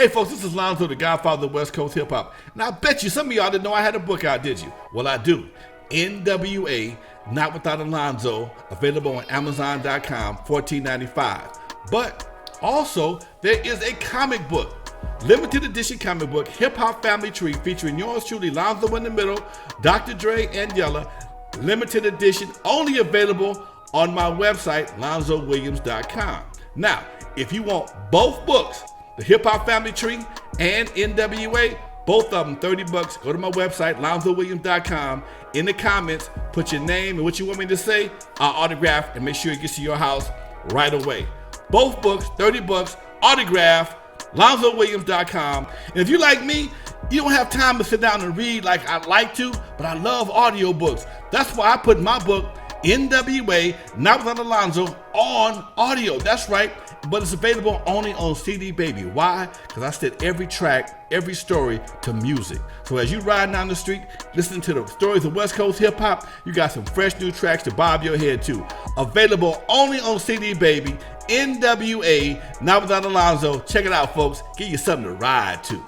Hey folks, this is Alonzo, the Godfather of West Coast Hip Hop. Now I bet you some of y'all didn't know I had a book out, did you? Well, I do. N.W.A. Not Without Alonzo, available on Amazon.com, $14.95. But also, there is a comic book, limited edition comic book, Hip Hop Family Tree, featuring yours truly, Alonzo in the middle, Dr. Dre, and Yella. Limited edition, only available on my website, LonzoWilliams.com. Now, if you want both books, the Hip Hop Family Tree and N.W.A., both of them $30. Go to my website, LonzoWilliams.com. In the comments, put your name and what you want me to say. I'll autograph and make sure it gets to your house right away. Both books, $30, autograph, LonzoWilliams.com. And if you like me, you don't have time to sit down and read like I'd like to, but I love audiobooks. That's why I put my book, N.W.A. Not Without Alonzo, on audio. That's right. But it's available only on CD Baby. Why? Because I set every track, every story to music. So as you ride down the street, listening to the stories of West Coast hip hop, you got some fresh new tracks to bob your head to. Available only on CD Baby, N.W.A. Not Without Alonzo. Check it out, folks. Give you something to ride to.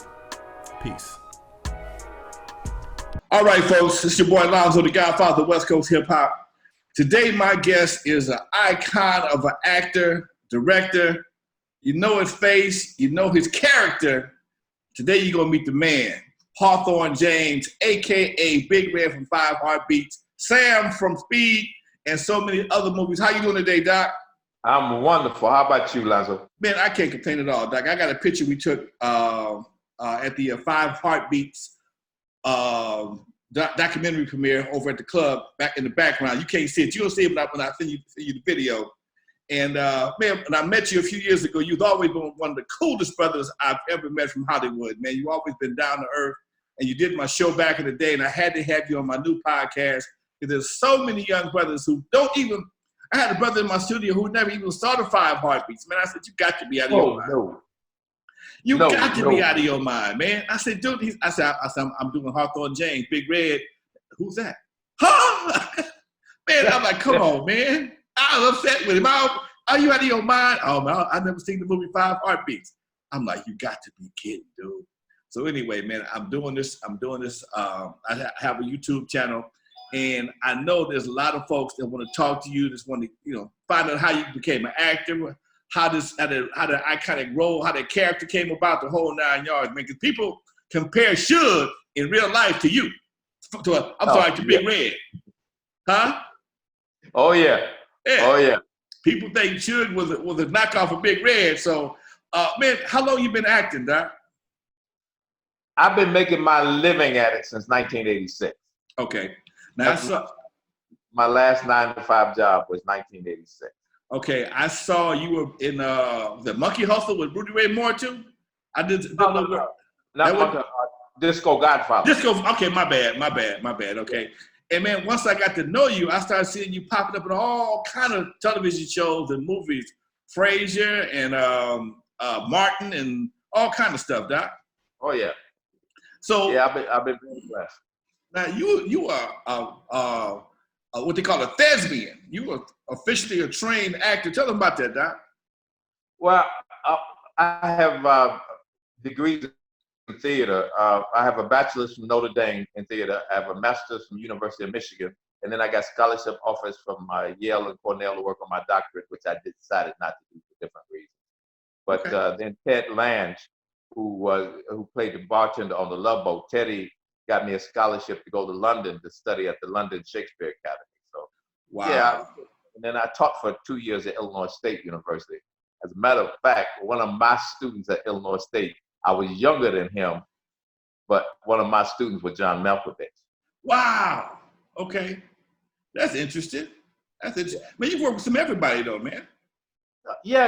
Peace. All right, folks. It's your boy Alonzo, the Godfather of West Coast hip hop. Today, my guest is an icon of an actor, director. You know his face, you know his character. Today you're gonna meet the man, Hawthorne James, aka Big Red from 5 Heartbeats, Sam from Speed, and so many other movies. How you doing today, Doc? I'm wonderful. How about you, Lonzo? Man, I can't complain at all, Doc. I got a picture we took at the 5 Heartbeats documentary premiere over at the club back in the background. You can't see it. You'll see it when I send you the video. And man, when I met you a few years ago, you've always been one of the coolest brothers I've ever met from Hollywood, man. You've always been down to earth, and you did my show back in the day, and I had to have you on my new podcast because there's so many young brothers who don't even, I had a brother in my studio who never even saw the 5 Heartbeats. Man, I said, you got to be out of your mind. No. You got to be out of your mind, man. I said, dude, I said, I'm doing Hawthorne James, Big Red. Who's that? Huh? Man, I'm like, come on, man. I was upset with him. Are you out of your mind? Oh, man, I've never seen the movie 5 Heartbeats. I'm like, you got to be kidding, dude. So anyway, man, I'm doing this. I have a YouTube channel, and I know there's a lot of folks that want to talk to you, just want to, find out how you became an actor, how the iconic role, how the character came about, the whole 9 yards, man. Because people compare Suge in real life to you. To Big Red. Huh? Oh, yeah. Yeah. Oh, yeah. People think Suge was a knockoff of Big Red. So, man, how long you been acting, Doc? I've been making my living at it since 1986. Okay. Now, my last 9-to-5 job was 1986. Okay, I saw you were in the Monkey Hustle with Rudy Ray Moore too. I did. Not Disco Godfather. Disco. Okay, my bad. Okay. And man, once I got to know you, I started seeing you popping up in all kind of television shows and movies, Frasier and Martin and all kind of stuff, Doc. Oh yeah. So yeah, I've been very blessed. Now you are what they call a thespian. You are officially a trained actor. Tell them about that, Doc. Well, I have degrees in theater. I have a bachelor's from Notre Dame in theater. I have a master's from University of Michigan. And then I got scholarship offers from Yale and Cornell to work on my doctorate, which I decided not to do for different reasons. But then Ted Lange, who played the bartender on the Love Boat, Teddy got me a scholarship to go to London to study at the London Shakespeare Academy. So, wow. Yeah, and then I taught for 2 years at Illinois State University. As a matter of fact, one of my students at Illinois State, I was younger than him, but one of my students was John Malkovich. Wow. Okay. That's interesting. Man, you've worked with some everybody though, man. Yeah,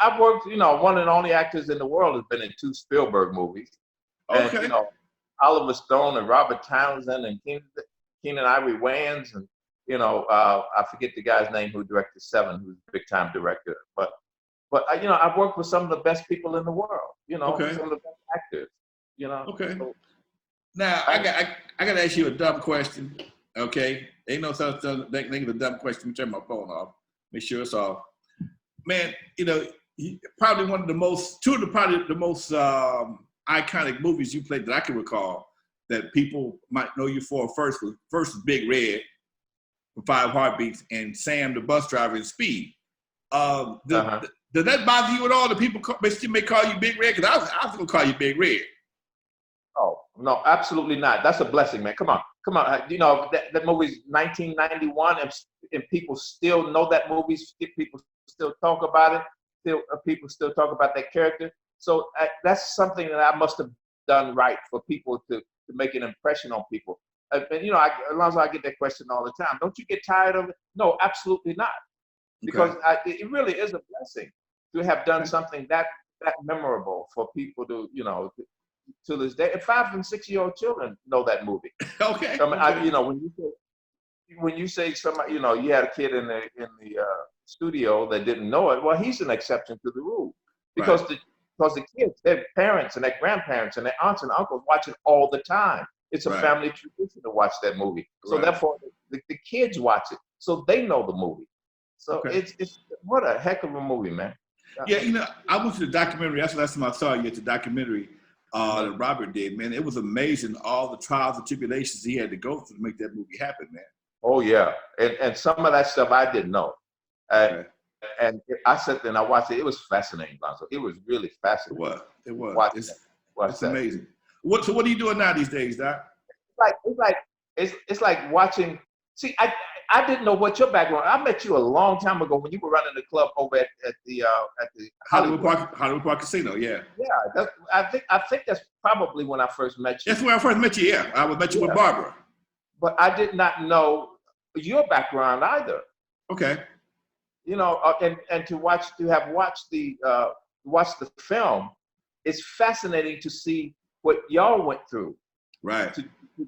I've worked, one of the only actors in the world has been in 2 Spielberg movies. Okay. And, Oliver Stone and Robert Townsend and Keenan Ivory Wayans and, I forget the guy's name who directed Seven, who's a big time director. But I've worked with some of the best people in the world, some of the best actors, Okay. So, now I got to ask you a dumb question. Okay. Ain't no such thing as a dumb question. Let me turn my phone off. Make sure it's off. Man, you probably one of the most, two of the probably the most iconic movies you played that I can recall that people might know you for. First was Big Red for Five Heartbeats and Sam the Bus Driver in Speed. Does that bother you at all? The people may call you Big Red? Because I was going to call you Big Red. Oh, no, absolutely not. That's a blessing, man. Come on. You know, that movie's 1991, and people still know that movie. People still talk about it. People still talk about that character. So that's something that I must have done right for people to make an impression on people. And you know, Alonzo, I get that question all the time. Don't you get tired of it? No, absolutely not. Because it really is a blessing to have done something that memorable for people to, you know, to this day. And 5- and 6-year-old children know that movie. Okay. I mean, you know, when you say somebody, you know, you had a kid in the studio that didn't know it, well, he's an exception to the rule because the kids, their parents and their grandparents and their aunts and uncles watch it all the time. It's a family tradition to watch that movie. So therefore, the kids watch it, so they know the movie. So it's what a heck of a movie, man. Yeah, you know, I went to the documentary. That's the last time I saw you at the documentary that Robert did, man. It was amazing, all the trials and tribulations he had to go through to make that movie happen, man. Oh, yeah. And some of that stuff I didn't know. And I sat there and I watched it. It was fascinating, Alonzo. It was really fascinating. It was. It's amazing. So what are you doing now these days, Doc? It's like watching. See, I didn't know what your background. I met you a long time ago when you were running the club over at the Hollywood Park Casino. Yeah. Yeah, I think that's probably when I first met you. That's where I first met you. Yeah, I met you with Barbara. But I did not know your background either. Okay. You know, and to have watched the film, it's fascinating to see what y'all went through. Right. To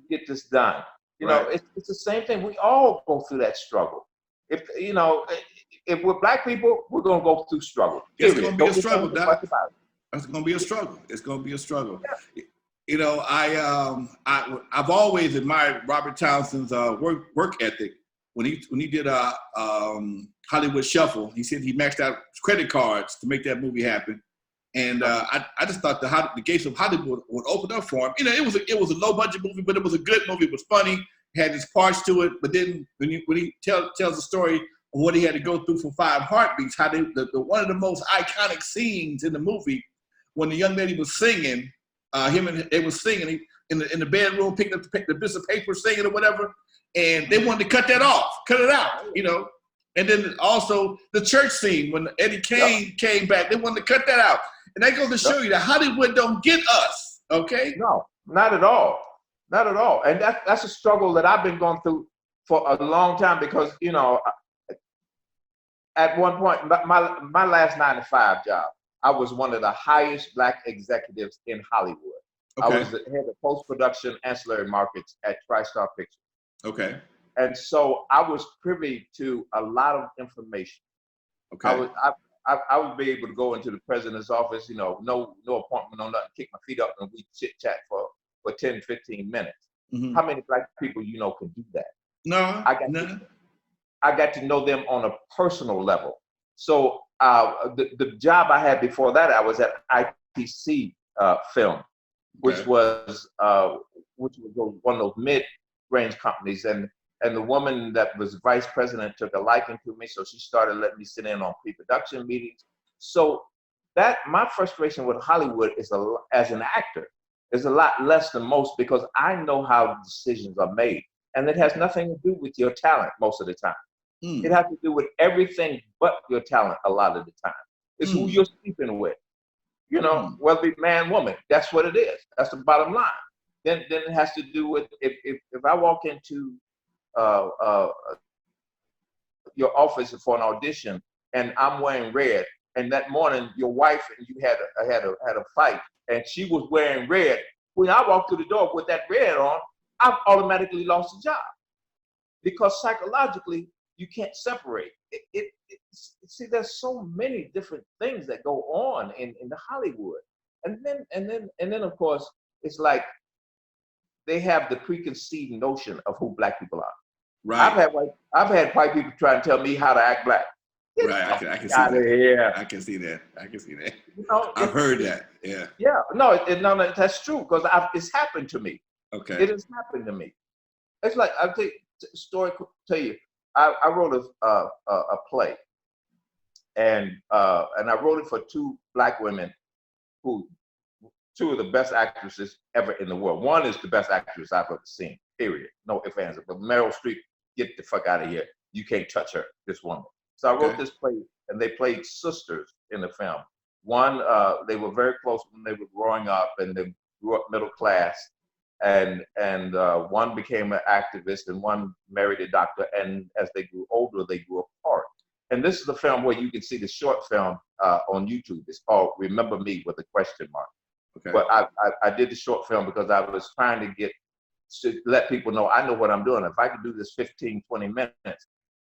get this done. You know, it's the same thing. We all go through that struggle. If you know, if we're black people, we're gonna go through struggle. It's gonna be a struggle, Doc. It's gonna be a struggle. It's gonna be a struggle. Yeah. You know, I've always admired Robert Townsend's work ethic. When he did Hollywood Shuffle, he said he maxed out credit cards to make that movie happen. And I just thought the gates of Hollywood would open up for him. You know, it was a low budget movie, but it was a good movie. It was funny, had its parts to it. But then when he tells the story of what he had to go through for Five Heartbeats, how one of the most iconic scenes in the movie when the young lady was singing, they were singing in the bedroom, picking up the piece of paper, singing or whatever, and they wanted to cut it out, you know. And then also the church scene when Eddie Kane came back, they wanted to cut that out. And that goes to show you that Hollywood don't get us, okay? No, not at all. Not at all. And that's a struggle that I've been going through for a long time because, you know, at one point, my last 9-to-5 job, I was one of the highest black executives in Hollywood. Okay. I was the head of post-production ancillary markets at TriStar Pictures. Okay. And so I was privy to a lot of information. Okay. I would be able to go into the president's office, you know, no appointment, no nothing, kick my feet up and we chit chat for 10, 15 minutes. Mm-hmm. How many black people you know can do that? No, I got to know them on a personal level. So the job I had before that, I was at ITC Film, which was one of those mid-range companies, and the woman that was vice president took a liking to me, so she started letting me sit in on pre-production meetings. So that my frustration with Hollywood as an actor is a lot less than most because I know how decisions are made, and it has nothing to do with your talent most of the time. It has to do with everything but your talent a lot of the time. It's who you're sleeping with, you know, whether it be man, woman. That's what it is. That's the bottom line. Then it has to do with if I walk into your office for an audition and I'm wearing red, and that morning your wife and you had a fight and she was wearing red, when I walked through the door with that red on, I've automatically lost the job because psychologically you can't separate it. See, there's so many different things that go on in the Hollywood, and then of course it's like they have the preconceived notion of who black people are. Right. I've had white people try and tell me how to act black. Get Right. I can see out of that. here. I can see that. I can see that. You know, I've heard that. Yeah. Yeah, no, no, that's true because it's happened to me. Okay. It has happened to me. It's like I'll tell you a story. Tell you, I wrote a play, and I wrote it for two black women who two of the best actresses ever in the world. One is the best actress I've ever seen. Period. No ifs ands. But Meryl Streep, get the fuck out of here. You can't touch her. This woman. So I wrote this play, and they played sisters in the film. One, they were very close when they were growing up, and they grew up middle class. And one became an activist, and one married a doctor. And as they grew older, they grew apart. And this is the film where you can see the short film on YouTube. It's called "Remember Me" with a question mark. Okay. But I did the short film because I was trying to let people know I know what I'm doing. If I can do this 15, 20 minutes,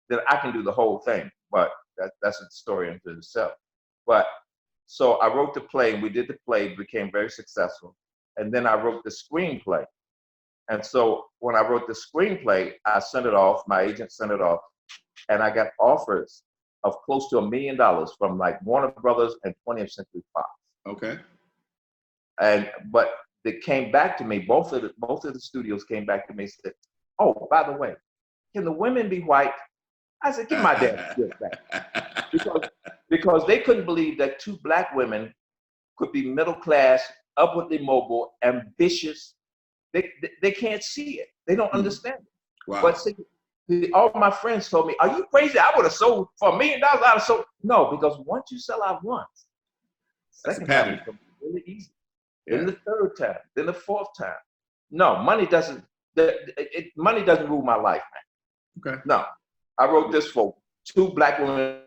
then I can do the whole thing. But that's a story into itself. But so I wrote the play, and we did the play. It became very successful. And then I wrote the screenplay. And so when I wrote the screenplay, I sent it off. My agent sent it off, and I got offers of close to $1 million from like Warner Brothers and 20th Century Fox. Okay. But they came back to me. Both of the studios came back to me and said, "Oh, by the way, can the women be white?" I said, "Give my damn shit back," because they couldn't believe that two black women could be middle class, upwardly mobile, ambitious. They can't see it. They don't understand it. Wow. But see, all my friends told me, "Are you crazy? I would have sold for $1 million. I would have sold." No, because once you sell out once, second time it's really easy. Yeah. Then the third time, then the fourth time. No, money doesn't rule my life, man. Okay. No, I wrote this for two black women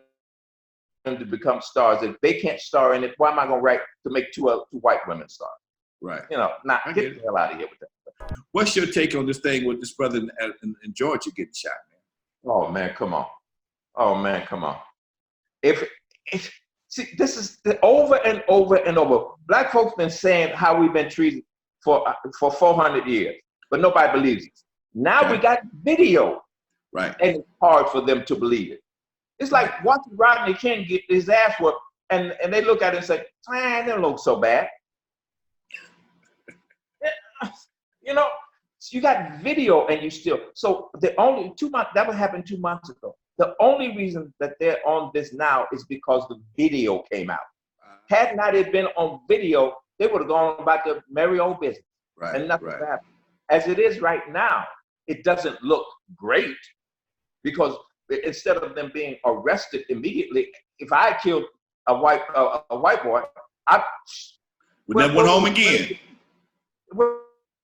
to become stars. If they can't star in it, why am I going to write to make two white women stars? Right. You know, get the hell out of here with that. What's your take on this thing with this brother in Georgia getting shot, man? Oh man, come on. Oh man, come on. See, this is over and over and over. Black folks been saying how we've been treated for 400 years, but nobody believes us. Now we got video, right? And it's hard for them to believe it. It's like watching Rodney King get his ass whooped, and they look at it and say, "Man, they don't look so bad." You know, you got video and you still. So the only 2 months that would happen 2 months ago. The only reason that they're on this now is because the video came out. Had not it been on video, they would have gone about their merry old business. Right, and nothing happened. As it is right now, it doesn't look great because instead of them being arrested immediately, if I had killed a white boy, I would never went home again.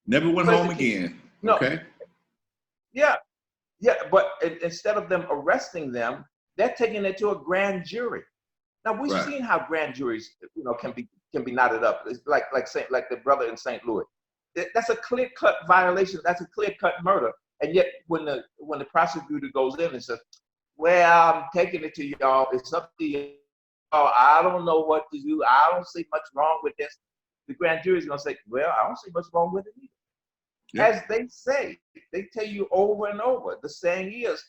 Never went home again. No. Okay. Yeah. Yeah, but instead of them arresting them, they're taking it to a grand jury. Now we've seen how grand juries, can be knotted up. It's like the brother in St. Louis. That's a clear-cut violation. That's a clear-cut murder. And yet, when the prosecutor goes in and says, "Well, I'm taking it to y'all. It's up to you. I don't know what to do. I don't see much wrong with this." The grand jury is going to say, "Well, I don't see much wrong with it either." Yeah. As they say, they tell you over and over. The saying is,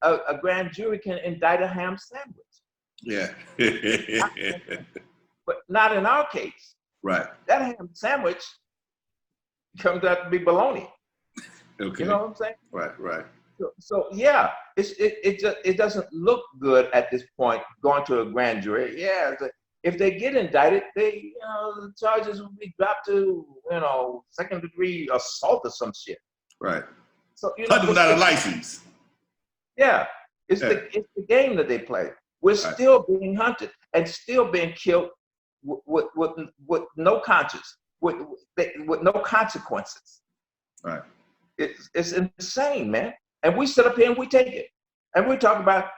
a grand jury can indict a ham sandwich. Yeah. But not in our case. Right. That ham sandwich comes out to be bologna. Okay. You know what I'm saying? Right. So yeah, it doesn't look good at this point going to a grand jury. Yeah. If they get indicted, the charges will be dropped to, second-degree assault or some shit. Right. So without a license. Yeah, it's the game that they play. We're still being hunted and still being killed with no conscience, with no consequences. Right. It's insane, man. And we sit up here and we take it. And we talk about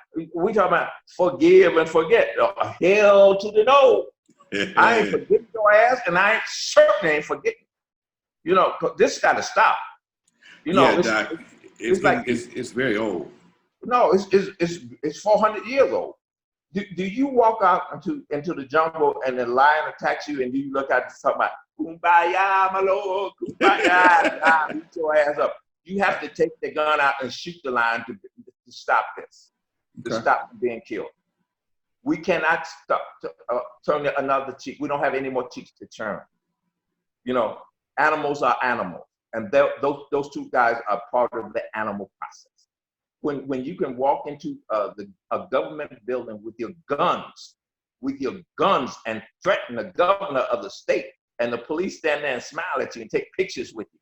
forgive and forget. Hell to the no. I ain't forgetting your ass, and I certainly ain't forgetting. This got to stop. Doc, it's very old. No, it's 400 years old. Do you walk out into the jungle and the lion attacks you, and you look out and talk about kumbaya, my lord, kumbaya, beat your ass up? You have to take the gun out and shoot the lion to stop this, to stop being killed. We cannot stop turn another cheek. We don't have any more cheeks to turn. You know, animals are animals, and those two guys are part of the animal process. When you can walk into a government building with your guns, and threaten the governor of the state, and the police stand there and smile at you and take pictures with you,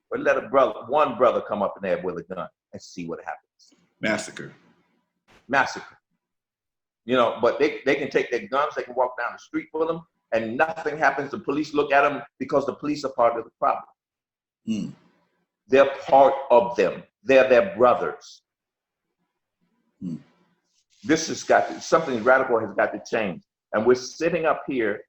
but let one brother come up in there with a gun and see what happens. Massacre. You know, but they can take their guns, they can walk down the street with them, and nothing happens. The police look at them because the police are part of the problem. Mm. They're part of them. They're their brothers. Mm. This has something radical has got to change. And we're sitting up here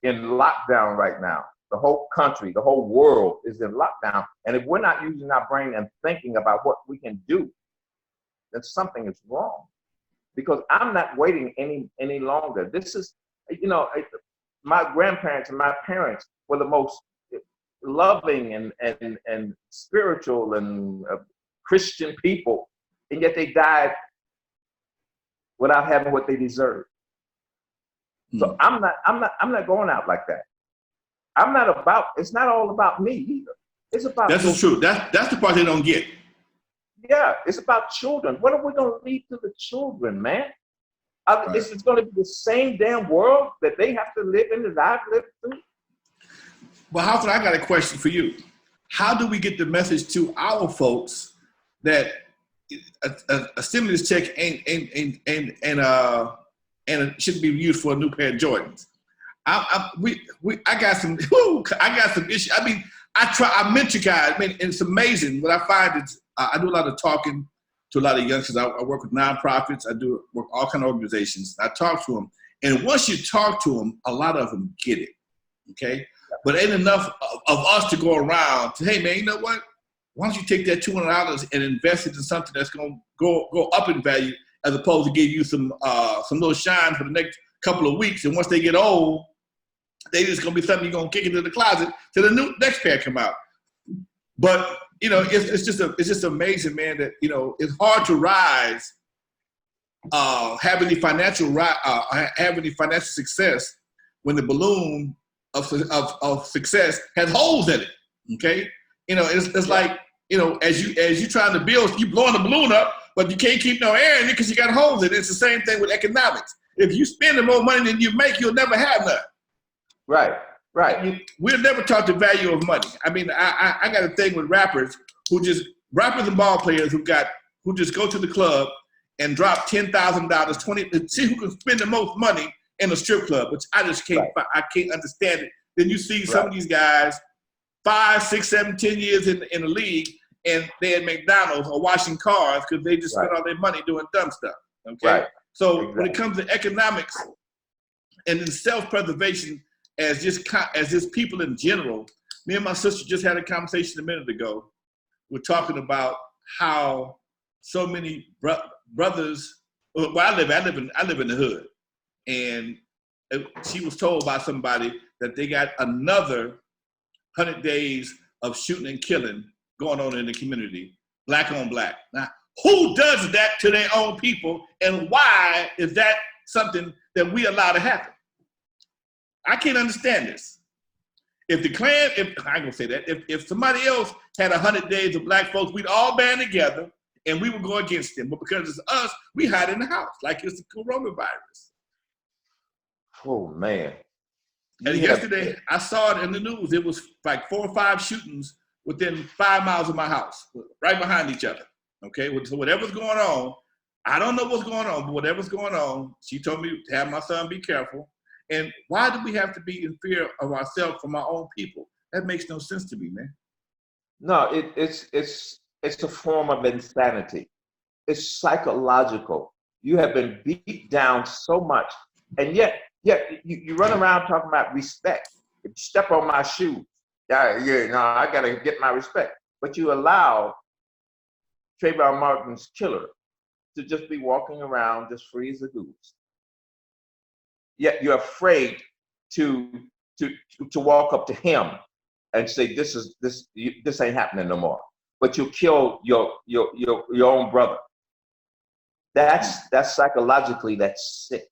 in lockdown right now. The whole country, the whole world is in lockdown. And if we're not using our brain and thinking about what we can do, then something is wrong. Because I'm not waiting any longer. This is, you know, my grandparents and my parents were the most loving and spiritual and Christian people, and yet they died without having what they deserved. So I'm not going out like that. It's not all about me either. It's about that's the truth. That's the part they don't get. Yeah, it's about children. What are we going to leave to the children, man? Right. It's going to be the same damn world that they have to live in that I've lived through. Well, Hawthorne, I got a question for you. How do we get the message to our folks that a stimulus check and it shouldn't be used for a new pair of Jordans? I got some issues. I mean, I mentor guys. I mean, it's amazing. What I find is I do a lot of talking to a lot of youngsters. I work with nonprofits. I do work with all kinds of organizations. I talk to them, and once you talk to them, a lot of them get it. Okay, but ain't enough of us to go around to, hey man, you know what? Why don't you take that $200 and invest it in something that's gonna go up in value, as opposed to give you some little shine for the next couple of weeks, and once they get old, they just gonna be something you're gonna kick into the closet till the next pair come out. But you know, it's just amazing, man, that, you know, it's hard to rise, have any financial success when the balloon of success has holes in it. Okay, you know, it's like, you know, as you trying to build, you blowing the balloon up, but you can't keep no air in it because you got holes in it. It's the same thing with economics. If you spend more money than you make, you'll never have none. Right. We'll never talk the value of money. I mean, I got a thing with rappers and ball players who just go to the club and drop $10,000, $20,000, see who can spend the most money in a strip club, which I just can't. Right. I can't understand it. Then you see some of these guys 5, 6, 7, 10 years in the league, and they're at McDonald's or washing cars because they just spent all their money doing dumb stuff. Okay, right. So when it comes to economics and then self-preservation, as just people in general, me and my sister just had a conversation a minute ago. We're talking about how so many brothers. Well, I live in the hood, and she was told by somebody that they got another 100 days of shooting and killing going on in the community, black on black. Now, who does that to their own people, and why is that something that we allow to happen? I can't understand this. If the Klan, I ain't gonna say that, if somebody else had 100 days of black folks, we'd all band together and we would go against them. But because it's us, we hide in the house like it's the coronavirus. Oh man. And yesterday I saw it in the news. It was like 4 or 5 shootings within 5 miles of my house, right behind each other. Okay, so whatever's going on, I don't know what's going on, but whatever's going on, she told me to have my son be careful. And why do we have to be in fear of ourselves from our own people? That makes no sense to me, man. No, it's a form of insanity. It's psychological. You have been beat down so much, and yet you run around talking about respect. If you step on my shoes, I gotta get my respect. But you allow Trayvon Martin's killer to just be walking around just free as a goose. Yet you're afraid to walk up to him and say, this ain't happening no more. But you kill your own brother. That's psychologically, that's sick.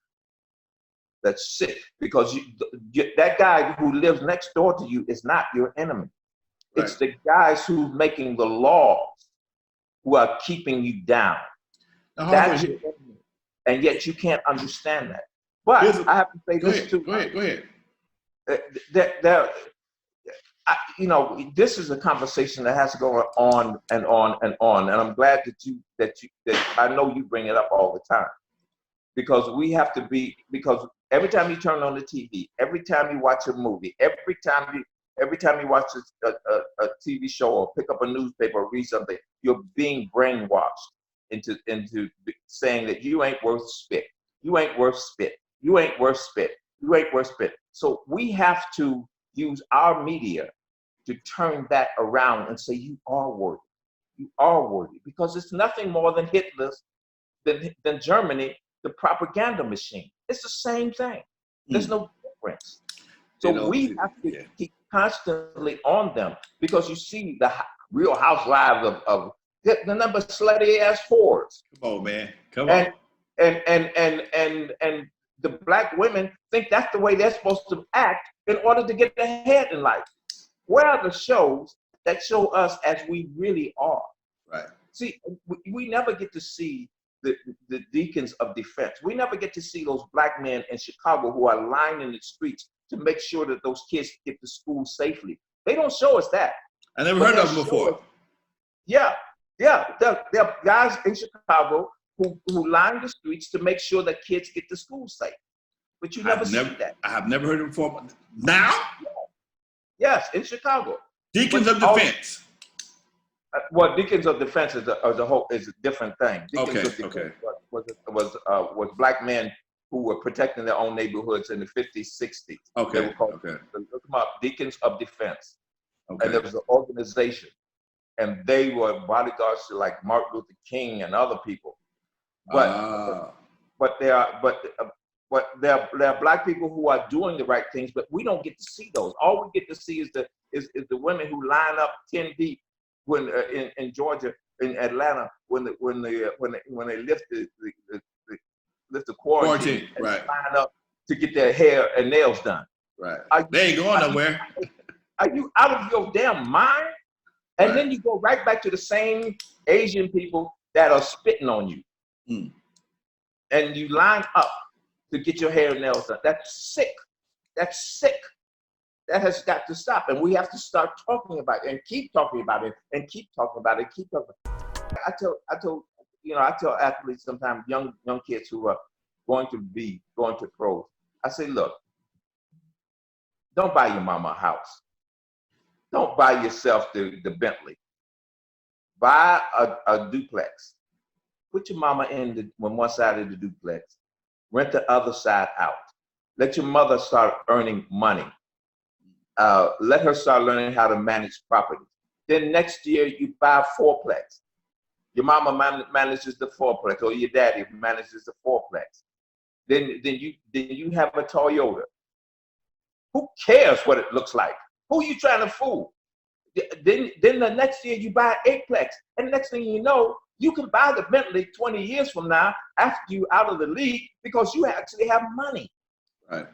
That's sick because that guy who lives next door to you is not your enemy. Right. It's the guys who's making the laws who are keeping you down. That's your enemy. And yet you can't understand that. But I have to say this too. Go ahead. This is a conversation that has to go on and on and on. And I'm glad that I know you bring it up all the time. Because we have to be, because every time you turn on the TV, every time you watch a movie, every time you watch a TV show or pick up a newspaper or read something, you're being brainwashed into saying that you ain't worth spit. You ain't worth spit. You ain't worth spit. You ain't worth spit. So we have to use our media to turn that around and say you are worthy. You are worthy, because it's nothing more than Hitler's, than Germany, the propaganda machine. It's the same thing. There's no difference. So we have to keep constantly on them, because you see the Real Housewives of the number of slutty ass whores. Come on, man. Come on. And the black women think that's the way they're supposed to act in order to get ahead in life. Where are the shows that show us as we really are? Right. See, we never get to see the deacons of defense. We never get to see those black men in Chicago who are lining the streets to make sure that those kids get to school safely. They don't show us that. I never heard of them before. Yeah. There are guys in Chicago who line the streets to make sure that kids get to school safe. But you never see that. I have never heard of them before. Now? Yes, in Chicago. Deacons of defense. Well, Deacons of Defense is a different thing. Deacons of Defense was black men who were protecting their own neighborhoods in the 50s, 60s. Okay. They were called, look them up, Deacons of Defense. Okay. And there was an organization, and they were bodyguards to like Martin Luther King and other people. But there are black people who are doing the right things, but we don't get to see those. All we get to see is the women who line up 10 deep when in Georgia, in Atlanta, when they lift the quarantine and right, line up to get their hair and nails done. Right. They ain't going nowhere. Are you out of your damn mind? And then you go right back to the same Asian people that are spitting on you. Mm. And you line up to get your hair and nails done. That's sick. That's sick. That has got to stop. And we have to start talking about it and keep talking about it and keep talking about it. I tell athletes sometimes, young kids who are going to pros, I say, look, don't buy your mama a house. Don't buy yourself the Bentley. Buy a duplex. Put your mama in on one side of the duplex. Rent the other side out. Let your mother start earning money. Let her start learning how to manage property. Then next year you buy a fourplex. Your mama manages the fourplex, or your daddy manages the fourplex. Then you have a Toyota. Who cares what it looks like? Who are you trying to fool? Then the next year you buy an eightplex, and next thing you know, you can buy the Bentley 20 years from now after you out of the league, because you actually have money. Right.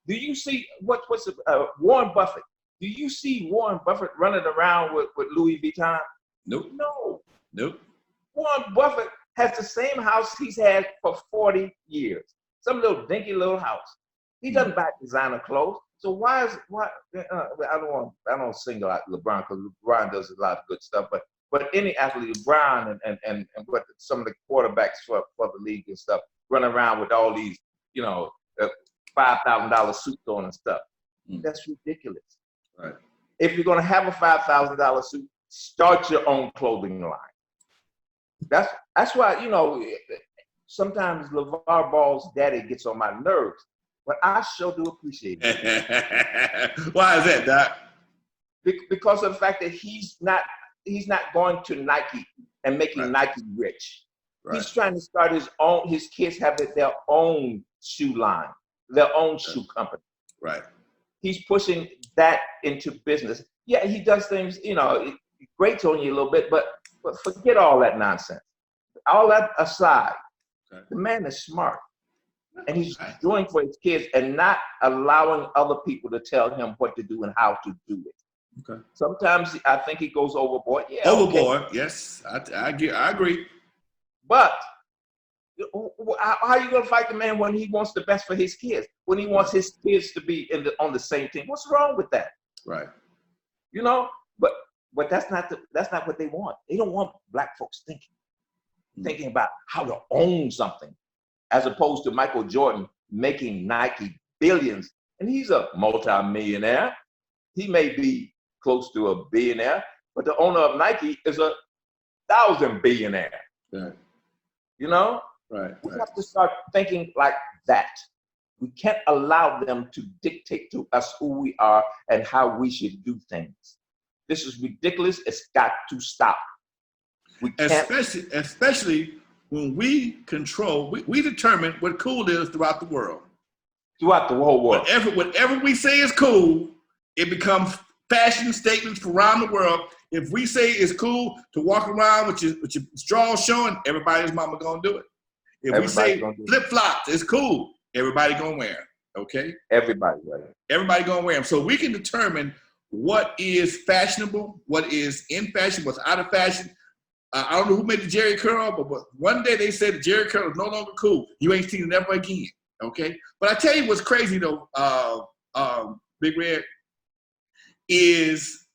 Do you see Warren Buffett? Do you see Warren Buffett running around with Louis Vuitton? Nope. No. Nope. Warren Buffett has the same house he's had for 40 years. Some little dinky little house. He doesn't buy designer clothes. So why? I don't single out LeBron, because LeBron does a lot of good stuff. But any athlete, LeBron and what some of the quarterbacks for the league and stuff run around with all these, $5,000 suits on and stuff. That's ridiculous. Right. If you're gonna have a $5,000 suit, start your own clothing line. That's why, sometimes LeVar Ball's daddy gets on my nerves, but I sure do appreciate it. Why is that, Doc? Because of the fact that he's not going to Nike and making Nike rich. Right. He's trying to start his kids have their own shoe line, their own shoe company. Right. He's pushing that into business. Yeah, he does things, it grates on you a little bit, but forget all that nonsense. All that aside, Okay. The man is smart. And he's doing for his kids and not allowing other people to tell him what to do and how to do it. Okay. Sometimes I think he goes overboard. Yeah, Overboard, okay. yes. I agree. But how are you going to fight the man when he wants the best for his kids? When he wants his kids to be on the same team? What's wrong with that? Right. You know, but that's not what they want. They don't want black folks thinking about how to own something, as opposed to Michael Jordan making Nike billions. And he's a multi-millionaire. He may be close to a billionaire, but the owner of Nike is 1,000 billionaire. Right. You know? Right. We have to start thinking like that. We can't allow them to dictate to us who we are and how we should do things. This is ridiculous. It's got to stop. We can't. Especially when we control, we determine what cool is throughout the world. Throughout the whole world. Whatever we say is cool, it becomes fashion statements from around the world. If we say it's cool to walk around with your straws showing, everybody's mama gonna do it. If we say flip-flops, it's cool, everybody gonna wear them, okay? Everybody, right? Everybody gonna wear them. So we can determine what is fashionable, what is in fashion, what's out of fashion. I don't know who made the Jerry curl, but one day they said the Jerry curl is no longer cool. You ain't seen it ever again, okay? But I tell you what's crazy though, Big Red, is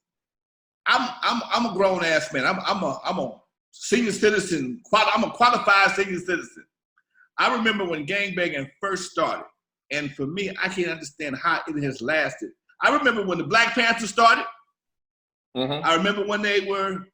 I'm a grown ass man. I'm a senior citizen. I'm a qualified senior citizen. I remember when gangbanging first started, and for me, I can't understand how it has lasted. I remember when the Black Panthers started. Mm-hmm. I remember when they were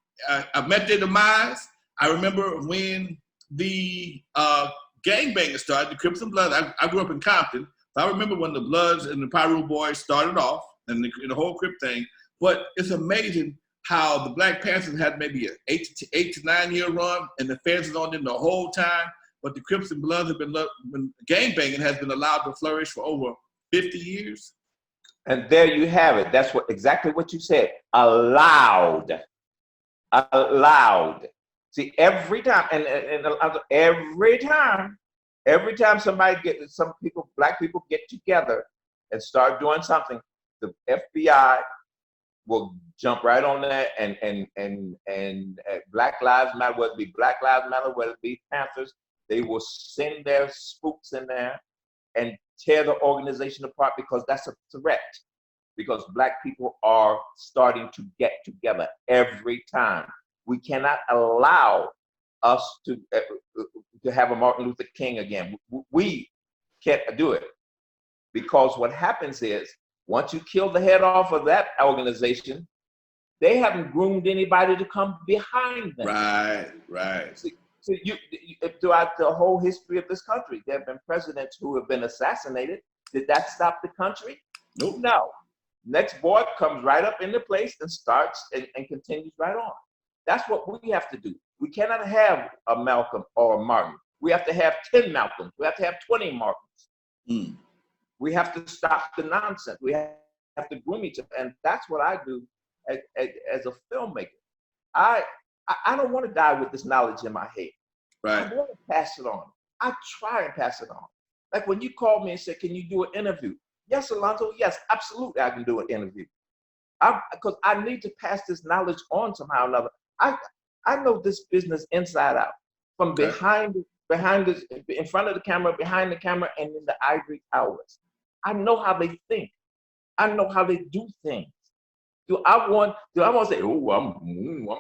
met their demise. I remember when the gangbanging started, the Crips and Bloods. I grew up in Compton, so I remember when the Bloods and the Piru Boys started off, and the whole Crip thing. But it's amazing how the Black Panthers had maybe an 8 to 9 year run, and the feds was on them the whole time. But the Crips and Bloods have been gangbanging has been allowed to flourish for over 50 years. And there you have it. That's exactly what you said. Allowed. See, every time, and every time black people get together and start doing something, the FBI will jump right on that, and Black Lives Matter, whether it be Black Lives Matter, whether it be Panthers, they will send their spooks in there and tear the organization apart, because that's a threat. Because black people are starting to get together every time. We cannot allow us to have a Martin Luther King again. We can't do it, because what happens is, once you kill the head off of that organization, they haven't groomed anybody to come behind them. Right. So throughout the whole history of this country, there have been presidents who have been assassinated. Did that stop the country? Nope. No. Next boy comes right up into place and starts and continues right on. That's what we have to do. We cannot have a Malcolm or a Martin. We have to have 10 Malcolms. We have to have 20 Martins. We have to stop the nonsense. We have to groom each other. And that's what I do as a filmmaker. I don't want to die with this knowledge in my head. Right. I want to pass it on. I try and pass it on. Like when you called me and said, can you do an interview? Yes, Alonzo, yes, absolutely I can do an interview. Because I need to pass this knowledge on somehow or another. I know this business inside out, from behind this, in front of the camera, behind the camera, and in the ivory towers. I know how they think. I know how they do things. Do I want to say, oh, I'm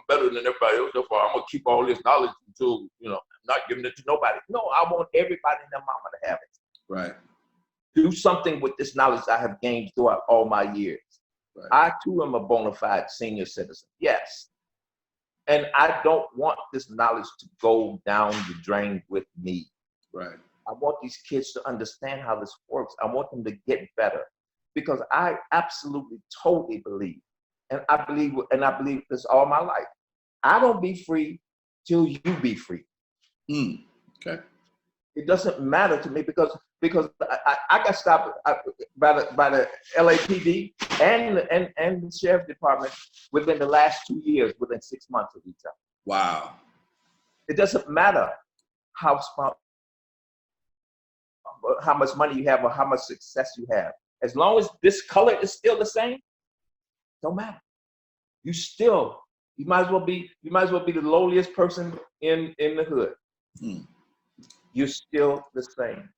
better than everybody else, therefore I'm gonna keep all this knowledge until, I'm not giving it to nobody. No, I want everybody and their mama to have it. Right. Do something with this knowledge I have gained throughout all my years. Right. I too am a bona fide senior citizen. Yes. And I don't want this knowledge to go down the drain with me. Right. I want these kids to understand how this works. I want them to get better, because I absolutely, totally believe, and I believe this all my life. I don't be free till you be free. Okay. It doesn't matter to me, because I got stopped by the LAPD and the sheriff's department within the last 2 years, within 6 months of each other. Wow. It doesn't matter how smart how much money you have or how much success you have. As long as this color is still the same, don't matter. You might as well be the lowliest person in the hood. Mm. You're still the same.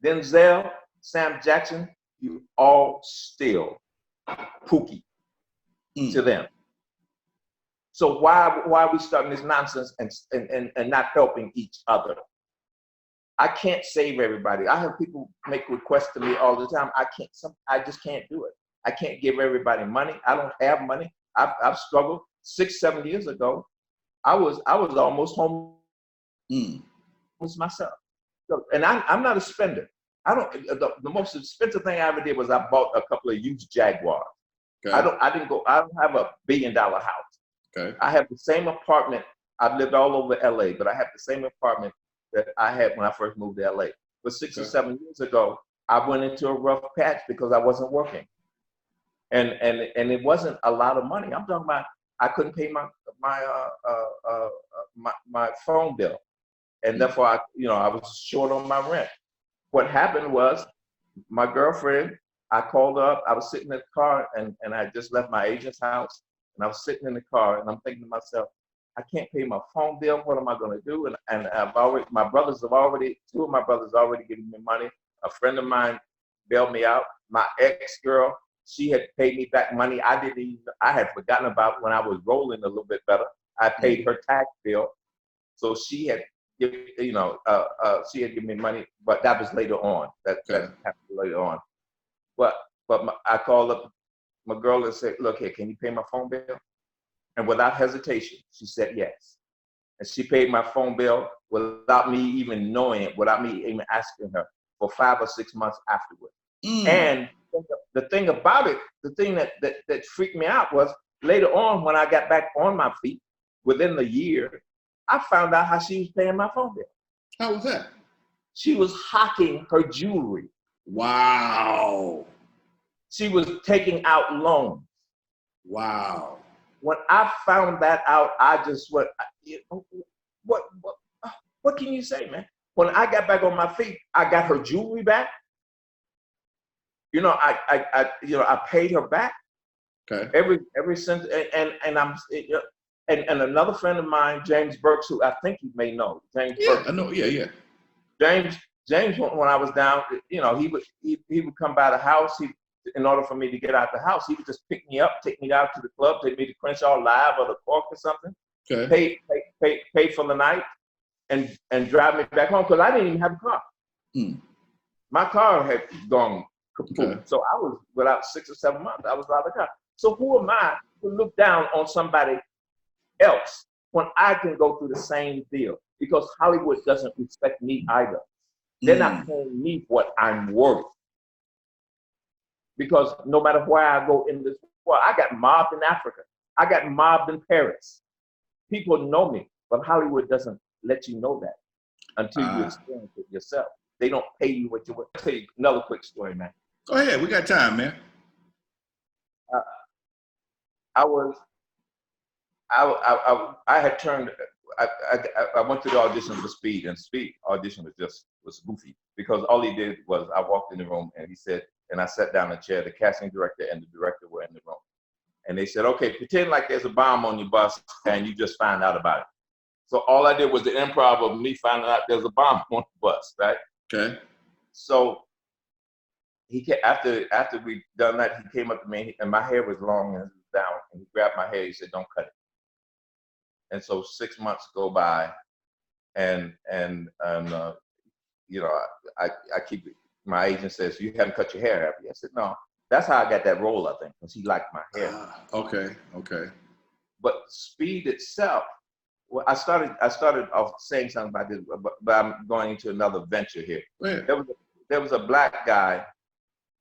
Denzel, Sam Jackson, you all still Pookie to them. So why are we starting this nonsense and not helping each other? I can't save everybody. I have people make requests to me all the time. I just can't do it. I can't give everybody money. I don't have money. I've struggled. 6-7 years ago, I was almost homeless myself. So, and I'm not a spender. The most expensive thing I ever did was I bought a couple of used Jaguars. Okay. I don't have a $1 billion house. Okay. I have the same apartment. I've lived all over LA, but I have the same apartment that I had when I first moved to LA. But 6 or 7 years ago, I went into a rough patch because I wasn't working. And it wasn't a lot of money. I'm talking about I couldn't pay my phone bill. And therefore I was short on my rent. What happened was my girlfriend, I called her up, I was sitting in the car and I just left my agent's house and I was sitting in the car and I'm thinking to myself, I can't pay my phone bill. What am I going to do? And two of my brothers already given me money. A friend of mine bailed me out. My ex-girl, she had paid me back money I had forgotten about when I was rolling a little bit better. I paid her tax bill. So she had given me money, but that was later on. That happened later on. But I called up my girl and said, look here, can you pay my phone bill? And without hesitation, she said yes. And she paid my phone bill without me even knowing it, without me even asking her, for 5 or 6 months afterwards. And the thing about it, the thing that freaked me out was later on when I got back on my feet, within the year, I found out how she was paying my phone bill. How was that? She was hocking her jewelry. Wow. She was taking out loans. Wow. When I found that out, I just went, what can you say, man? When I got back on my feet, I got her jewelry back. I paid her back. Okay. Every cent, and another friend of mine, James Burks, who I think you may know. James Burks. I know. Yeah. James, when I was down, he would come by the house. In order for me to get out the house, he would just pick me up, take me out to the club, take me to Crenshaw Live or the Cork or something. Okay. Pay for the night, and drive me back home because I didn't even have a car. My car had gone kaput. Okay. So I was without 6 or 7 months. I was out of the car. So who am I to look down on somebody else when I can go through the same deal? Because Hollywood doesn't respect me either. They're not paying me what I'm worth. Because no matter where I go in this world, I got mobbed in Africa. I got mobbed in Paris. People know me, but Hollywood doesn't let you know that until you experience it yourself. They don't pay you what you're worth. I'll tell you another quick story, man. Go ahead, we got time, man. I had turned. I went to the audition for Speed, and Speed audition was goofy because all he did was I walked in the room and he said, and I sat down in a chair. The casting director and the director were in the room, and they said, "Okay, pretend like there's a bomb on your bus, and you just find out about it." So all I did was the improv of me finding out there's a bomb on the bus, right? Okay. So after we done that, he came up to me, and my hair was long and it was down, and he grabbed my hair. He said, "Don't cut it." And so 6 months go by, and I keep. My agent says, "You haven't cut your hair, have you?" I said, "No." That's how I got that role, I think, because he liked my hair. Okay. But Speed itself, well, I started off saying something about this, but I'm going into another venture here. There was a black guy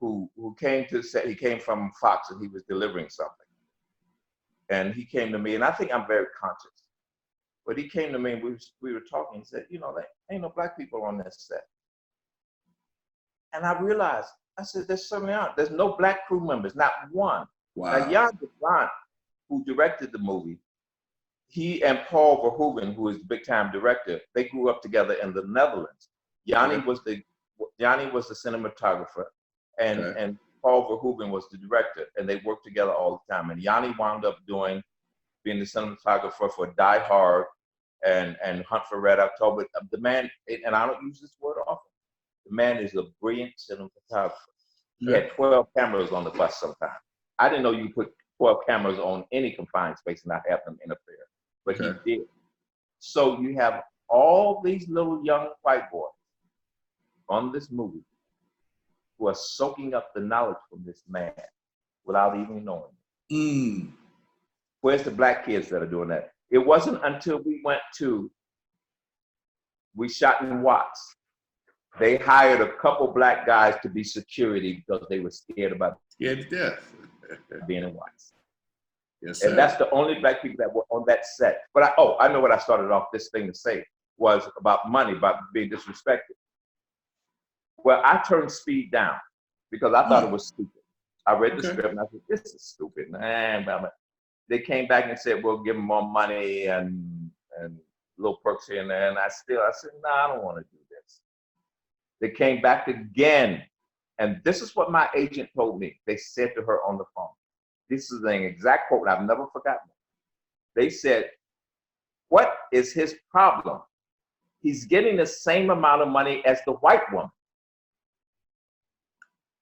who came to say he came from Fox and he was delivering something, and he came to me, and I think I'm very conscious, but he came to me and we were talking. He said, "There ain't no black people on this set." And I realized, I said, there certainly aren't. There's no black crew members, not one. Wow. Now, Jan de Bont, who directed the movie, he and Paul Verhoeven, who is the big-time director, they grew up together in the Netherlands. Yanni was the Johnny was the cinematographer, and Paul Verhoeven was the director, and they worked together all the time. And Yanni wound up being the cinematographer for Die Hard and Hunt for Red October. The man, and I don't use this word often, the man is a brilliant cinematographer. He had 12 cameras on the bus sometimes. I didn't know you put 12 cameras on any confined space and not have them interfere, but he did. So you have all these little young white boys on this movie who are soaking up the knowledge from this man without even knowing it. Where's the black kids that are doing that? It wasn't until we shot in Watts. They hired a couple black guys to be security because they were scared about death. being in Watts. Yes, sir. And that's the only black people that were on that set. But I know what I started off this thing to say was about money, about being disrespected. Well, I turned Speed down because I thought it was stupid. I read the script and I said, this is stupid. They came back and said, we'll give them more money and little perks here and there. And I said, no, I don't want to do this. They came back again. And this is what my agent told me. They said to her on the phone. This is an exact quote. I've never forgotten it. They said, what is his problem? He's getting the same amount of money as the white woman.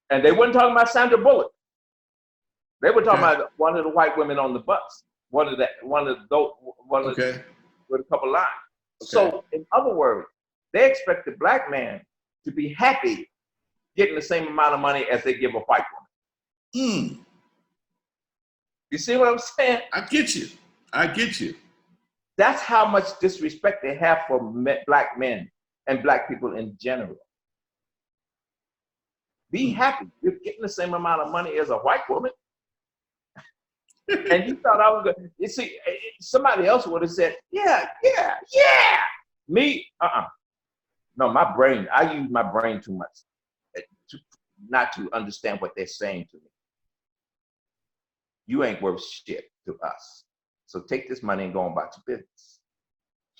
And they weren't talking about Sandra Bullock. They were talking about one of the white women on the bus. One of with a couple lines. So in other words, they expect the black man to be happy getting the same amount of money as they give a white woman. You see what I'm saying? I get you. That's how much disrespect they have for black men and black people in general. Be happy. You're getting the same amount of money as a white woman. And you thought I was going to, you see, somebody else would have said, yeah. Me, No, my brain, I use my brain too much not to understand what they're saying to me. You ain't worth shit to us. So take this money and go on about your business.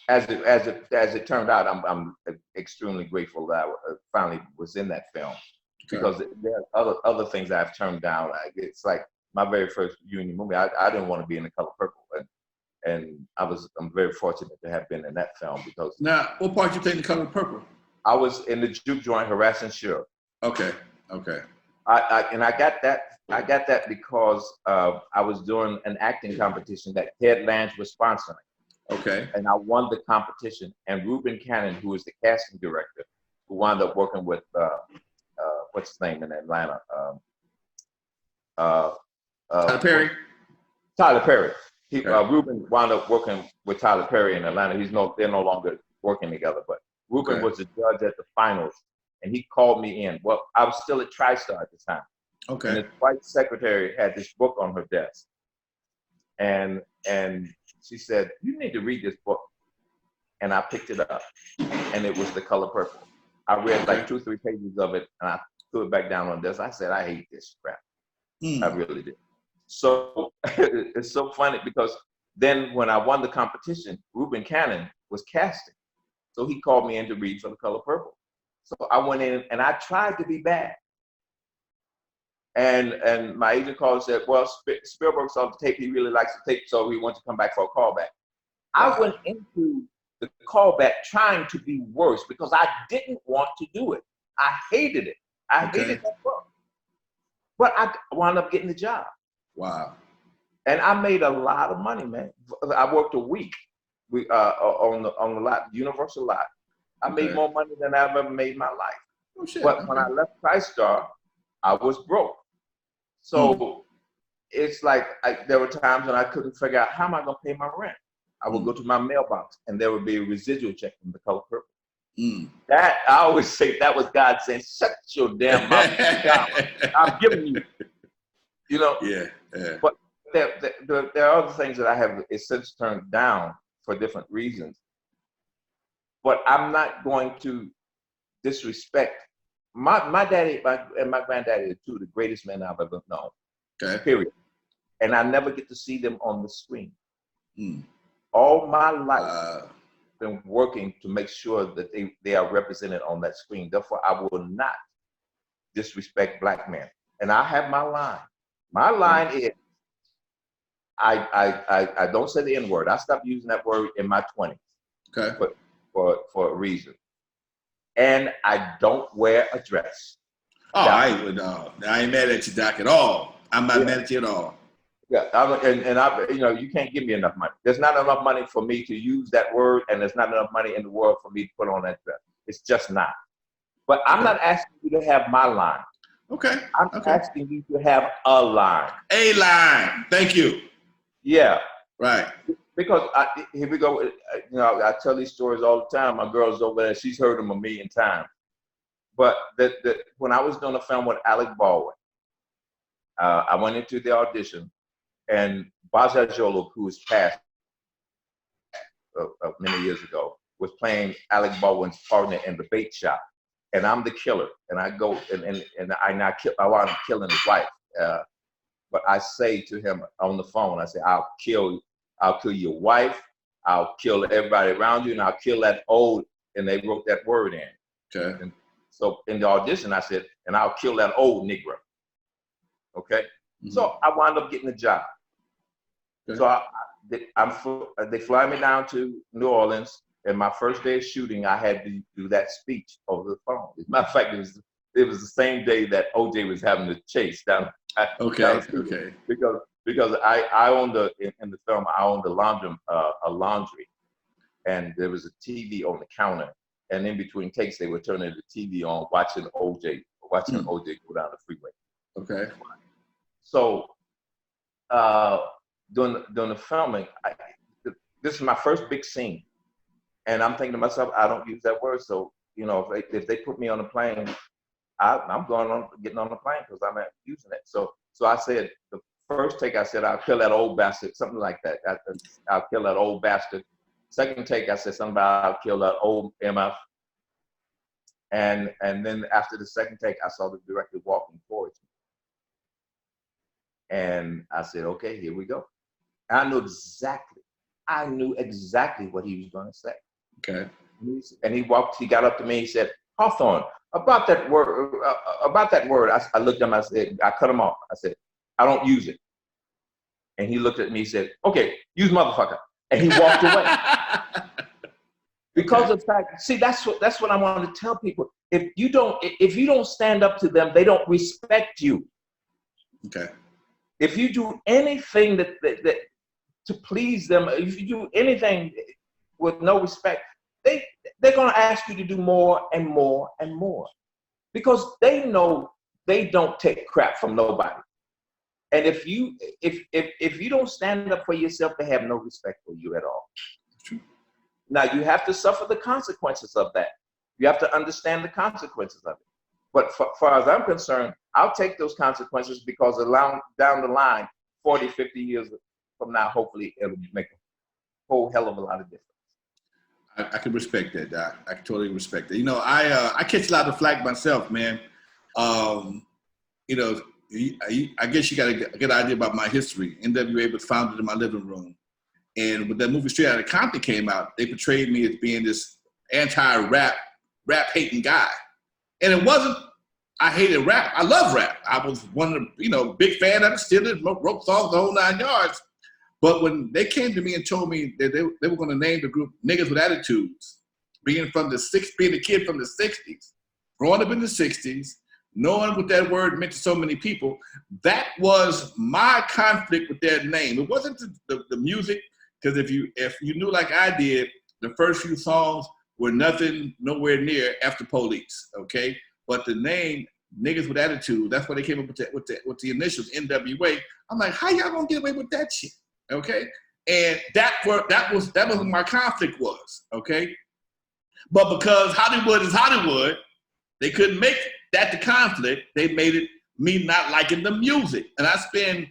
As it turned out, I'm extremely grateful that I finally was in that film because there are other things I've turned down. It's like my very first union movie. I didn't want to be in The Color Purple, and I'm very fortunate to have been in that film because. Now, what part you play in The Color Purple? I was in the juke joint harassing Shira. Okay. I got that because I was doing an acting competition that Ted Lange was sponsoring. Okay. And I won the competition. And Reuben Cannon, who is the casting director, who wound up working with what's his name in Atlanta? Tyler Perry. Tyler Perry. Reuben wound up working with Tyler Perry in Atlanta. They're no longer working together, but Reuben was the judge at the finals, and he called me in. Well, I was still at TriStar at the time. Okay. And his white secretary had this book on her desk, and she said, "You need to read this book." And I picked it up, and it was The Color Purple. I read like 2 or 3 pages of it, and I threw it back down on the desk. I said, "I hate this crap." I really did. So it's so funny because then when I won the competition, Reuben Cannon was casting. So he called me in to read for The Color Purple. So I went in and I tried to be bad. And my agent called and said, well, Spielberg saw the tape. He really likes the tape, so he wants to come back for a callback. I went into the callback trying to be worse because I didn't want to do it. I hated it. I hated that book. But I wound up getting the job. Wow. And I made a lot of money, man. I worked a week on the lot, Universal lot. I made more money than I've ever made in my life. Oh, shit. But when I left TriStar, I was broke. So it's like there were times when I couldn't figure out how am I going to pay my rent. I would go to my mailbox and there would be a residual check from The Color Purple. That I always say that was God saying, "Shut your damn mouth! I'm giving you." You know. Yeah. But there are other things that I have since turned down for different reasons. But I'm not going to disrespect my daddy and my granddaddy are two of the greatest men I've ever known. Okay. Period. And I never get to see them on the screen. All my life, been working to make sure that they are represented on that screen. Therefore, I will not disrespect black men. And I have my line. My line is, I don't say the N-word. I stopped using that word in my 20s. Okay. For a reason. And I don't wear a dress. Oh, I ain't mad at you, Doc, at all. I'm not mad at you at all. Yeah, you can't give me enough money. There's not enough money for me to use that word, and there's not enough money in the world for me to put on that dress. It's just not. But I'm not asking you to have my line. Okay. I'm asking you to have a line. A line. Thank you. Yeah. Right. Because here we go. I tell these stories all the time. My girl's over there. She's heard them a million times. But when I was doing a film with Alec Baldwin, I went into the audition, and Baja Jolo, who was passed many years ago, was playing Alec Baldwin's partner in The Bait Shop, and I'm the killer. And I go and I wound up killing his wife. But I say to him on the phone, I say, I'll kill your wife, I'll kill everybody around you, and I'll kill that old. And they wrote that word in. Okay. And so in the audition, I said, and I'll kill that old Negro. Okay. Mm-hmm. So I wound up getting the job. Okay. So they fly me down to New Orleans, and my first day of shooting, I had to do that speech over the phone. As a matter of fact, it was the same day that OJ was having the chase down. Okay. Because I owned in the film, I owned a laundry, and there was a TV on the counter, and in between takes they were turning the TV on, watching OJ go down the freeway. Okay. So during the filming, this is my first big scene, and I'm thinking to myself, I don't use that word, so if they put me on a plane, I'm getting on the plane because I'm not using it. So I said, the first take, I said, I'll kill that old bastard, something like that. I'll kill that old bastard. Second take, I said something about I'll kill that old MF. And then after the second take, I saw the director walking towards me. And I said, okay, here we go. And I knew exactly what he was going to say. Okay. And he got up to me, he said, Hawthorne, about that word, I looked at him, I said, I cut him off. I said, I don't use it. And he looked at me, he said, okay, use motherfucker. And he walked away. Because of the fact, see, that's what I want to tell people. If you don't stand up to them, they don't respect you. Okay. If you do anything that to please them, if you do anything with no respect, they're going to ask you to do more and more and more, because they know they don't take crap from nobody. And if you don't stand up for yourself, they have no respect for you at all. True. Now you have to suffer the consequences of that. You have to understand the consequences of it. But far as I'm concerned, I'll take those consequences, because down the line, 40, 50 years from now, hopefully it'll make a whole hell of a lot of difference. I can respect that, Doc. I can totally respect that. I catch a lot of flack myself, man. I guess you got a good idea about my history. N.W.A. was founded in my living room. And when that movie Straight Outta Compton came out, they portrayed me as being this anti-rap, rap-hating guy. And it wasn't, I hated rap. I love rap. I was one of the, big fan of it, still did, wrote songs the whole 9 yards. But when they came to me and told me that they were going to name the group Niggas with Attitudes, being a kid from the 60s, growing up in the 60s, knowing what that word meant to so many people, that was my conflict with their name. It wasn't the music, because if you knew like I did, the first few songs were nowhere near After Police, okay? But the name Niggas with Attitude, that's why they came up with the initials N.W.A. I'm like, how y'all gonna get away with that shit? Okay, and that was what my conflict was. Okay, but because Hollywood is Hollywood, they couldn't make that the conflict. They made it me not liking the music, and I spend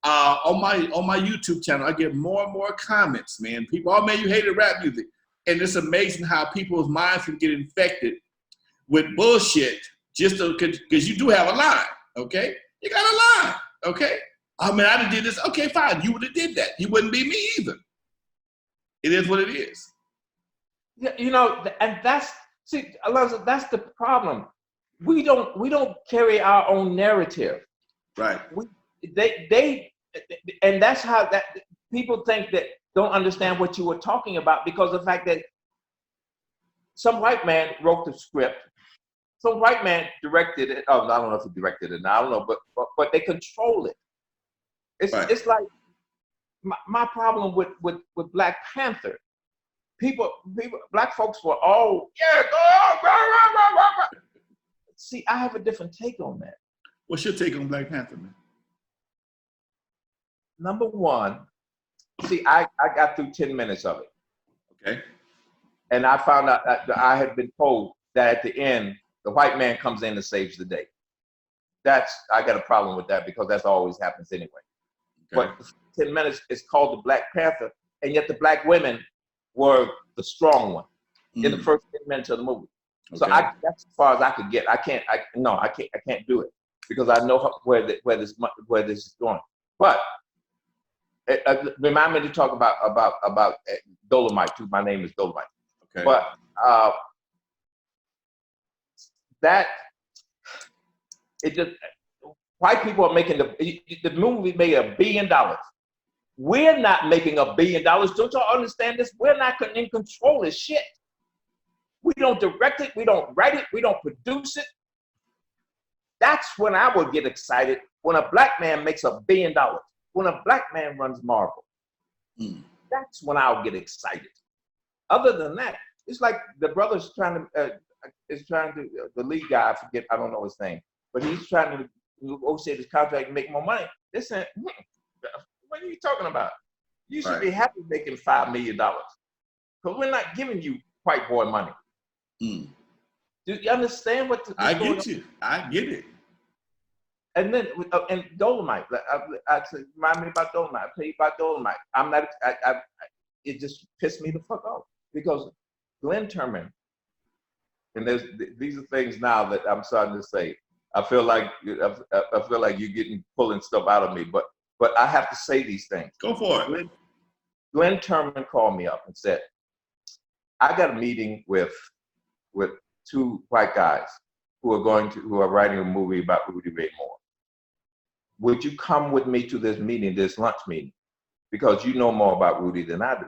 on my YouTube channel, I get more and more comments, man. People, oh man, you hated rap music, and it's amazing how people's minds can get infected with bullshit just because you do have a line. Okay, you got a line. Okay. I mean, I did this. Okay, fine. You would have did that. You wouldn't be me either. It is what it is. Yeah, and see, Alonzo, that's the problem. We don't carry our own narrative. Right. They and that's how that people think that don't understand what you were talking about because of the fact that some white man wrote the script, some white man directed it. Oh, I don't know if he directed it. I don't know, but they control it. It's like my problem with Black Panther. People, black folks were all, yeah, go on, rah, rah, rah, rah, rah. See, I have a different take on that. What's your take on Black Panther, man? Number one, see, I got through 10 minutes of it. Okay. And I found out that I had been told that at the end, the white man comes in and saves the day. I got a problem with that because that's always happens anyway. Okay. But 10 minutes is called the Black Panther, and yet the black women were the strong one in the first 10 minutes of the movie. Okay. So that's as far as I could get. I can't do it because I know where this is going. But remind me to talk about Dolomite too. My name is Dolomite. Okay. But it just white people are making the movie made $1 billion. We're not making $1 billion. Don't y'all understand this? We're not in control of shit. We don't direct it. We don't write it. We don't produce it. That's when I would get excited, when a black man makes $1 billion. When a black man runs Marvel. That's when I'll get excited. Other than that, it's like the brother's trying to, the lead guy, I don't know his name, but he's trying to negotiate his contract and make more money. Listen, what are you talking about? You should be happy making $5 million because we're not giving you white boy money. Do you understand what I get you. I get it. And then and Dolomite, I said, remind me about Dolomite. I'll tell you about Dolomite. I'm not. It just pissed me the fuck off because Glenn Turman, and these are things now that I'm starting to say. I feel like you're pulling stuff out of me, but I have to say these things. Go for it. Glenn Turman called me up and said, I got a meeting with 2 white guys who are writing a movie about Rudy Ray Moore. Would you come with me to this meeting, this lunch meeting? Because you know more about Rudy than I do.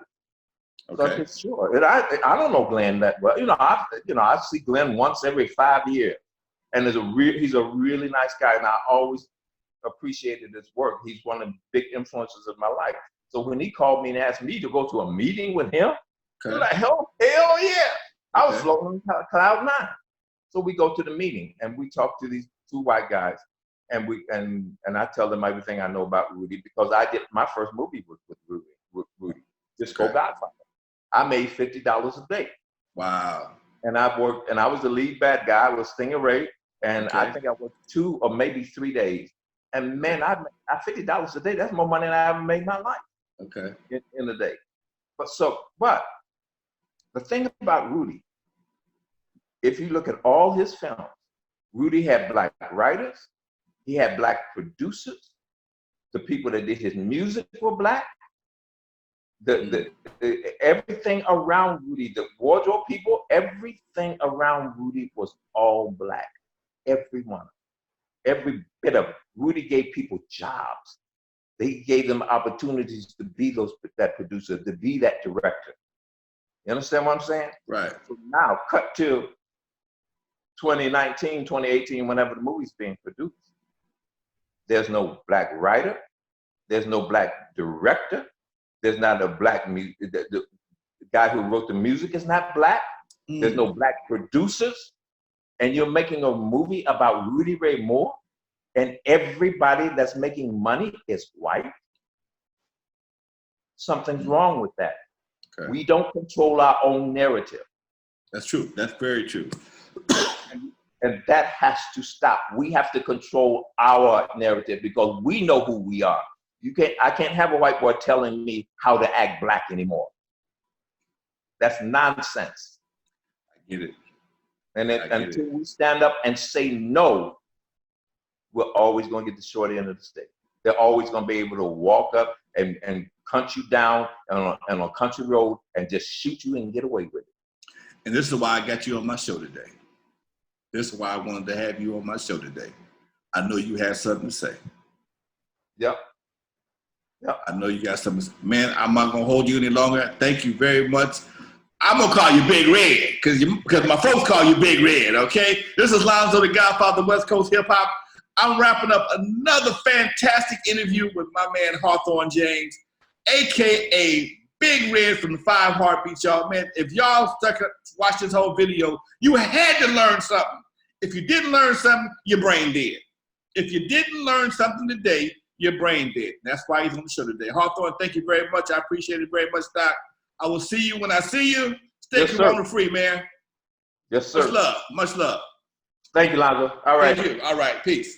Okay. So I said, sure. And I don't know Glenn that well. I see Glenn once every 5 years. And he's a really nice guy, and I always appreciated his work. He's one of the big influences of my life. So when he called me and asked me to go to a meeting with him, I was like, hell yeah. I was floating on cloud 9. So we go to the meeting and we talk to these 2 white guys, and I tell them everything I know about Rudy because I did my first movie with Rudy, Disco Godfather. I made $50 a day. Wow. And I was the lead bad guy with Stingray. And I think I worked 2 or maybe 3 days. And man, I $50 a day, that's more money than I ever made in my life. Okay. In a day. But the thing about Rudy, if you look at all his films, Rudy had black writers, he had black producers, the people that did his music were black. Everything around Rudy, the wardrobe people, everything around Rudy was all black. Everyone, every bit of it. Rudy gave people jobs. They gave them opportunities to be that producer, to be that director. You understand what I'm saying? Right. So now, cut to 2019, 2018, whenever the movie's being produced. There's no black writer. There's no black director. There's not a black the guy who wrote the music is not black. There's no black producers. And you're making a movie about Rudy Ray Moore, and everybody that's making money is white. Something's wrong with that. Okay. We don't control our own narrative. That's true. That's very true. And that has to stop. We have to control our narrative because we know who we are. I can't have a white boy telling me how to act black anymore. That's nonsense. I get it. And until we stand up and say no, we're always going to get the short end of the stick. They're always going to be able to walk up and hunt you down on a country road and just shoot you and get away with it. And this is why I got you on my show today. This is why I wanted to have you on my show today. I know you had something to say. Yep. I know you got something to say. Man, I'm not going to hold you any longer. Thank you very much. I'm going to call you Big Red because my folks call you Big Red, okay? This is Alonzo, the Godfather of West Coast hip hop. I'm wrapping up another fantastic interview with my man Hawthorne James, a.k.a. Big Red from the 5 Heartbeats, y'all. Man, if y'all watch this whole video, you had to learn something. If you didn't learn something, your brain dead. If you didn't learn something today, your brain dead. That's why he's on the show today. Hawthorne, thank you very much. I appreciate it very much, Doc. I will see you when I see you. Stay Corona free, man. Yes, sir. Much love. Much love. Thank you, Lonzo. All right. Thank you. All right. Peace.